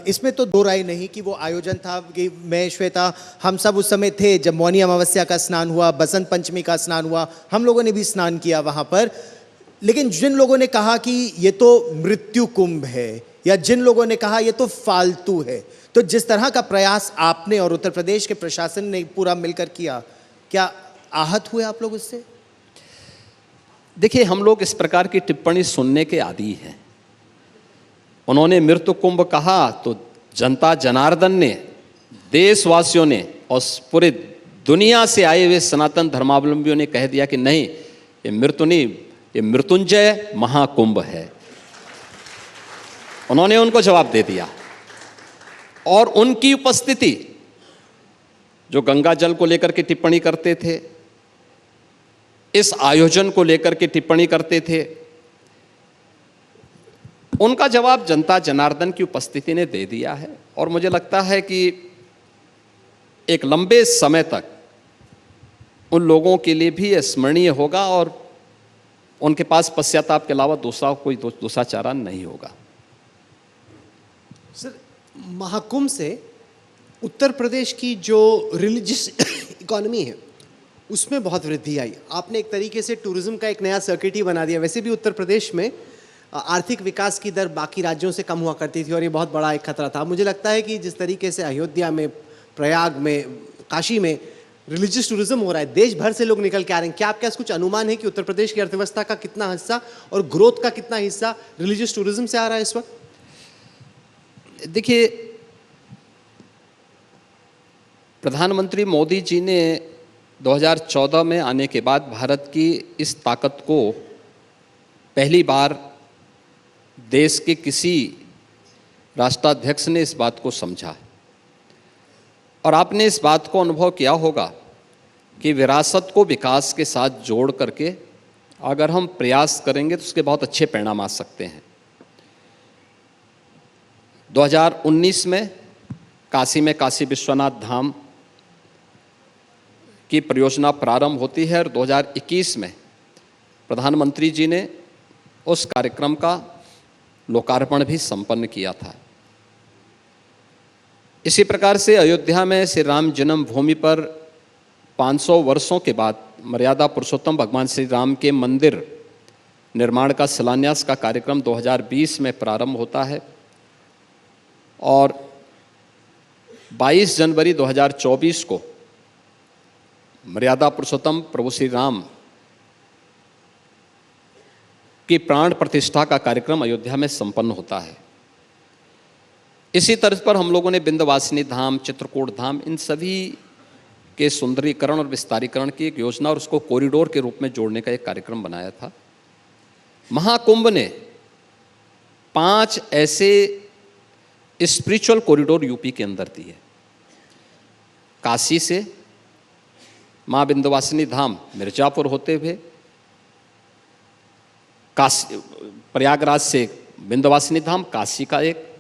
इसमें तो दो राय नहीं कि वो आयोजन था कि मैं श्वेता हम सब उस समय थे जब मौनी अमावस्या का स्नान हुआ, बसंत पंचमी का स्नान हुआ, हम लोगों ने भी स्नान किया वहाँ पर। लेकिन जिन लोगों ने कहा कि ये तो मृत्यु कुंभ है या जिन लोगों ने कहा ये तो फालतू है, तो जिस तरह का प्रयास आपने और उत्तर प्रदेश के प्रशासन ने पूरा मिलकर किया, क्या आहत हुए आप लोग उससे? देखिए, हम लोग इस प्रकार की टिप्पणी सुनने के आदी हैं। उन्होंने मृत्यु कुंभ कहा तो जनता जनार्दन ने, देशवासियों ने और पूरे दुनिया से आए हुए सनातन धर्मावलंबियों ने कह दिया कि नहीं, ये मृत्यु नहीं, ये मृत्युंजय महाकुंभ है। उन्होंने उनको जवाब दे दिया। और उनकी उपस्थिति, जो गंगा जल को लेकर के टिप्पणी करते थे, इस आयोजन को लेकर के टिप्पणी करते थे, उनका जवाब जनता जनार्दन की उपस्थिति ने दे दिया है। और मुझे लगता है कि एक लंबे समय तक उन लोगों के लिए भी स्मरणीय होगा और उनके पास पश्चाताप के अलावा दूसरा चारा नहीं होगा। सर, महाकुंभ से उत्तर प्रदेश की जो रिलीजियस इकोनॉमी है उसमें बहुत वृद्धि आई। आपने एक तरीके से टूरिज्म का एक नया सर्किट ही बना दिया। वैसे भी उत्तर प्रदेश में आर्थिक विकास की दर बाकी राज्यों से कम हुआ करती थी और ये बहुत बड़ा एक खतरा था। मुझे लगता है कि जिस तरीके से अयोध्या में, प्रयाग में, काशी में रिलीजियस टूरिज्म हो रहा है, देश भर से लोग निकल के आ रहे हैं, क्या आपके पास कुछ अनुमान है कि उत्तर प्रदेश की अर्थव्यवस्था का कितना हिस्सा और ग्रोथ का कितना हिस्सा रिलीजियस टूरिज्म से आ रहा है इस वक्त? देखिए, प्रधानमंत्री मोदी जी ने 2014 में आने के बाद भारत की इस ताकत को पहली बार देश के किसी राष्ट्राध्यक्ष ने इस बात को समझा। और आपने इस बात को अनुभव किया होगा कि विरासत को विकास के साथ जोड़ करके अगर हम प्रयास करेंगे तो उसके बहुत अच्छे परिणाम आ सकते हैं। 2019 में काशी में काशी विश्वनाथ धाम की परियोजना प्रारंभ होती है और 2021 में प्रधानमंत्री जी ने उस कार्यक्रम का लोकार्पण भी संपन्न किया था। इसी प्रकार से अयोध्या में श्री राम जन्मभूमि पर 500 वर्षों के बाद मर्यादा पुरुषोत्तम भगवान श्री राम के मंदिर निर्माण का शिलान्यास का कार्यक्रम 2020 में प्रारंभ होता है और 22 जनवरी 2024 को मर्यादा पुरुषोत्तम प्रभु श्री राम की प्राण प्रतिष्ठा का कार्यक्रम अयोध्या में संपन्न होता है। इसी तर्ज पर हम लोगों ने विंध्यवासिनी धाम, चित्रकूट धाम, इन सभी के सुंदरीकरण और विस्तारीकरण की एक योजना और उसको कॉरिडोर के रूप में जोड़ने का एक कार्यक्रम बनाया था। महाकुंभ ने 5 ऐसे स्पिरिचुअल कॉरिडोर यूपी के अंदर दिए। काशी से माँ विंध्यवासिनी धाम मिर्जापुर होते हुए काशी, प्रयागराज से विंध्यवासिनी धाम, काशी का एक,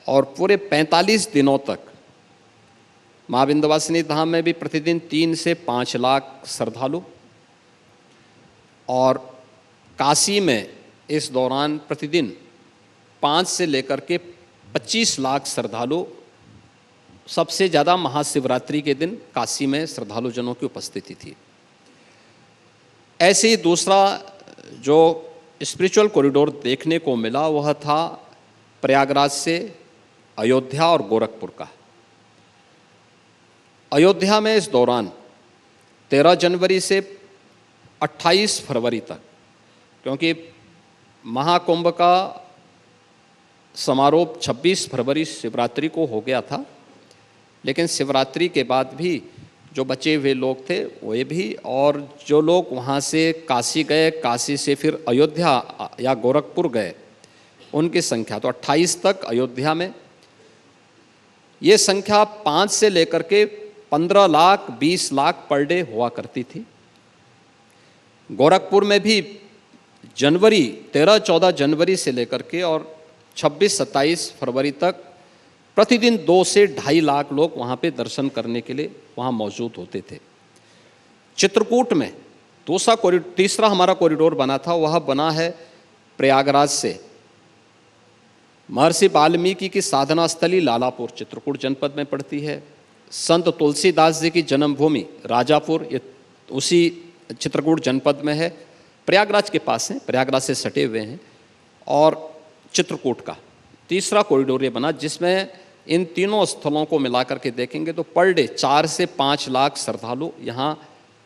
और पूरे 45 दिनों तक माँ विंध्यवासिनी धाम में भी प्रतिदिन 3 से 5 लाख श्रद्धालु और काशी में इस दौरान प्रतिदिन 5 से लेकर के 25 लाख श्रद्धालु, सबसे ज़्यादा महाशिवरात्रि के दिन काशी में श्रद्धालुजनों की उपस्थिति थी। ऐसे ही दूसरा जो स्पिरिचुअल कॉरिडोर देखने को मिला वह था प्रयागराज से अयोध्या और गोरखपुर का। अयोध्या में इस दौरान 13 जनवरी से 28 फरवरी तक, क्योंकि महाकुंभ का समारोह 26 फरवरी शिवरात्रि को हो गया था, लेकिन शिवरात्रि के बाद भी जो बचे हुए लोग थे वे भी, और जो लोग वहाँ से काशी गए, काशी से फिर अयोध्या या गोरखपुर गए, उनकी संख्या तो 28 तक अयोध्या में ये संख्या 5 से लेकर के 15 लाख 20 लाख पर डे हुआ करती थी। गोरखपुर में भी जनवरी 13-14 जनवरी से लेकर के और 26-27 फरवरी तक प्रतिदिन 2 से 2.5 लाख लोग वहाँ पे दर्शन करने के लिए वहाँ मौजूद होते थे। चित्रकूट में तीसरा हमारा कॉरिडोर बना था, वह बना है प्रयागराज से महर्षि वाल्मीकि की साधना स्थली लालापुर चित्रकूट जनपद में पड़ती है। संत तुलसीदास जी की जन्मभूमि राजापुर, ये उसी चित्रकूट जनपद में है। प्रयागराज के पास है, प्रयागराज से सटे हुए हैं। और चित्रकूट का तीसरा कॉरिडोर ये बना, जिसमें इन तीनों स्थलों को मिलाकर के देखेंगे तो पर डे 4 से 5 लाख श्रद्धालु यहाँ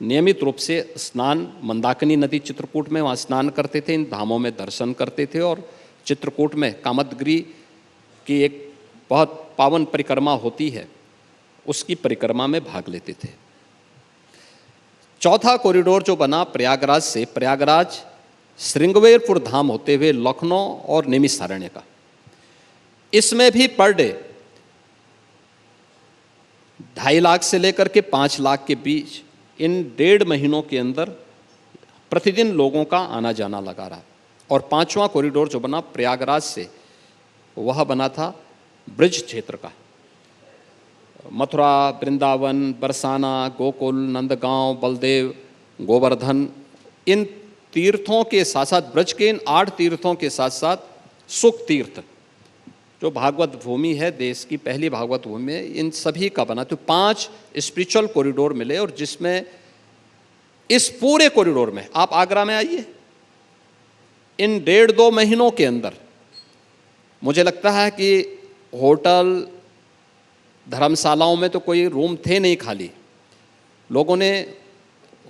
नियमित रूप से स्नान, मंदाकिनी नदी चित्रकूट में वहाँ स्नान करते थे, इन धामों में दर्शन करते थे और चित्रकूट में कामदगिरी की एक बहुत पावन परिक्रमा होती है, उसकी परिक्रमा में भाग लेते थे। चौथा कॉरिडोर जो बना प्रयागराज से, प्रयागराज श्रृंगवेरपुर धाम होते हुए लखनऊ और नैमिषारण्य का, इसमें भी पर डे 2.5 लाख से लेकर के 5 लाख के बीच इन 1.5 महीनों के अंदर प्रतिदिन लोगों का आना जाना लगा रहा। और 5वां कॉरिडोर जो बना प्रयागराज से, वह बना था ब्रज क्षेत्र का। मथुरा, वृंदावन, बरसाना, गोकुल, नंदगांव, बलदेव, गोवर्धन, इन तीर्थों के साथ साथ, ब्रज के इन 8 तीर्थों के साथ साथ सुख तीर्थ जो भागवत भूमि है, देश की पहली भागवत भूमि है, इन सभी का बना। तो 5 स्पिरिचुअल कॉरिडोर मिले। और जिसमें इस पूरे कॉरिडोर में, आप आगरा में आइए, इन 1.5-2 महीनों के अंदर मुझे लगता है कि होटल, धर्मशालाओं में तो कोई रूम थे नहीं खाली, लोगों ने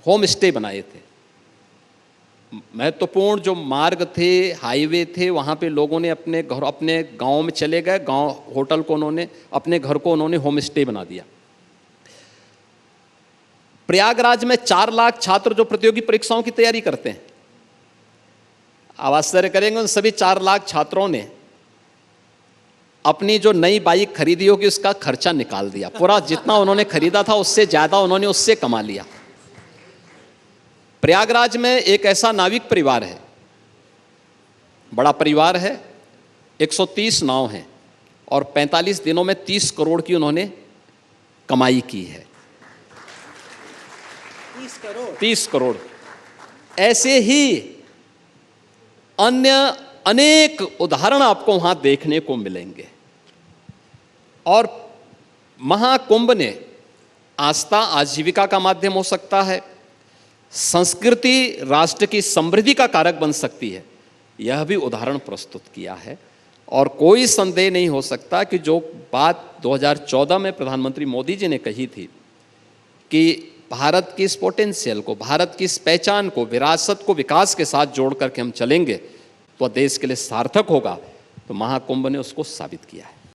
होम स्टे बनाए थे। महत्वपूर्ण जो मार्ग थे, हाईवे थे, वहाँ पे लोगों ने अपने घर, अपने गांव में चले गए, गांव होटल को उन्होंने, अपने घर को उन्होंने होम स्टे बना दिया। प्रयागराज में 4 लाख छात्र जो प्रतियोगी परीक्षाओं की तैयारी करते हैं, आप आश्चर्य करेंगे, उन सभी 4 लाख छात्रों ने अपनी जो नई बाइक खरीदी होगी उसका खर्चा निकाल दिया। पूरा जितना उन्होंने खरीदा था उससे ज्यादा उन्होंने उससे कमा लिया। प्रयागराज में एक ऐसा नाविक परिवार है, बड़ा परिवार है, 130 नाव हैं और 45 दिनों में 30 करोड़ की उन्होंने कमाई की है। 30 करोड़। ऐसे ही अन्य अनेक उदाहरण आपको वहां देखने को मिलेंगे। और महाकुंभ ने आस्था, आजीविका का माध्यम हो सकता है, संस्कृति, राष्ट्र की समृद्धि का कारक बन सकती है, यह भी उदाहरण प्रस्तुत किया है। और कोई संदेह नहीं हो सकता कि जो बात 2014 में प्रधानमंत्री मोदी जी ने कही थी कि भारत की इस पोटेंशियल को, भारत की इस पहचान को, विरासत को विकास के साथ जोड़ करके हम चलेंगे तो देश के लिए सार्थक होगा, तो महाकुंभ ने उसको साबित किया है।